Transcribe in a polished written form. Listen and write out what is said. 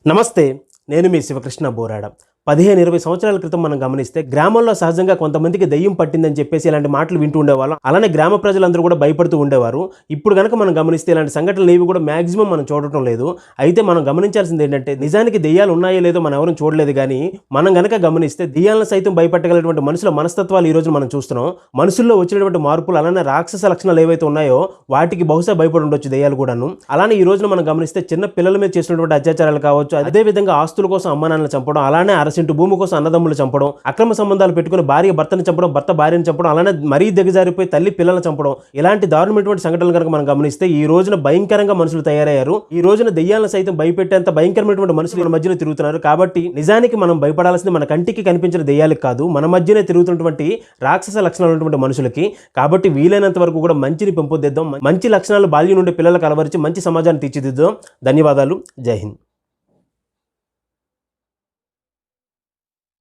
నమస్తే, నేను మీ శివకృష్ణ బోరాడ. 15-20 సంవత్సరాల క్రితం మనం గమనిస్తే గ్రామాల్లో సహజంగా కొంతమందికి దెయ్యం పట్టిందని చెప్పేసి ఇలాంటి మాటలు వింటూ ఉండేవాళ్ళం. అలానే గ్రామ ప్రజలందరూ కూడా భయపడుతూ ఉండేవారు. ఇప్పుడు కనుక మనం గమనిస్తే ఇలాంటి సంఘటనలు ఏవి కూడా మ్యాక్సిమం మనం చూడటం లేదు. అయితే మనం గమనించాల్సింది ఏంటంటే, నిజానికి దెయ్యాలు ఉన్నాయో లేదో మనం ఎవరూ చూడలేదు, కానీ మనం గనక గమనిస్తే దెయ్యాలను సైతం భయపెట్టగలిగినటువంటి మనుషుల మనస్తత్వాలు ఈ రోజు మనం చూస్తున్నాం. మనుషుల్లో వచ్చినటువంటి మార్పులు, అలానే రాక్షస లక్షణాలు ఏవైతే ఉన్నాయో వాటికి బహుశా భయపడి ఉండొచ్చు దెయ్యాలు కూడాను. అలానే ఈ రోజున మనం గమనిస్తే చిన్న పిల్లల మీద చేసినటువంటి అత్యాచారాలు కావచ్చు, అదేవిధంగా ఆస్తుల కోసం అమ్మానాన్నలు చంపడం, అలానే అరసింటు భూమి కోసం అన్నదమ్ములు చంపడం, అక్రమ సంబంధాలు పెట్టుకుని భార్య భర్తని చంపడం, భర్త భార్యను చంపడం, అలానే మరీ దిగజారిపోయి తల్లి పిల్లలను చంపడం, ఇలాంటి దారుణమైనటువంటి సంఘటనలు కనుక మనం గమనిస్తే ఈ రోజున భయంకరంగా మనుషులు తయారయ్యారు. ఈ రోజున దెయ్యాలను సైతం భయపెట్టేంత భయంకరమైనటువంటి మనుషులు మన మధ్యలో తిరుగుతున్నారు. కాబట్టి నిజానికి మనం భయపడాల్సింది మన కంటికి కనిపించిన దెయ్యాలకు కాదు, మన మధ్యనే తిరుగుతున్నటువంటి రాక్షస లక్షణాలు ఉన్నటువంటి మనుషులకి. కాబట్టి వీలైనంత వరకు కూడా మంచిని పెంపొందిద్దాం, మంచి లక్షణాలు బాల్యం నుండి పిల్లలకు అలవరించి మంచి సమాజాన్ని తీర్చిదిద్దాం. ధన్యవాదాలు. జై హింద్.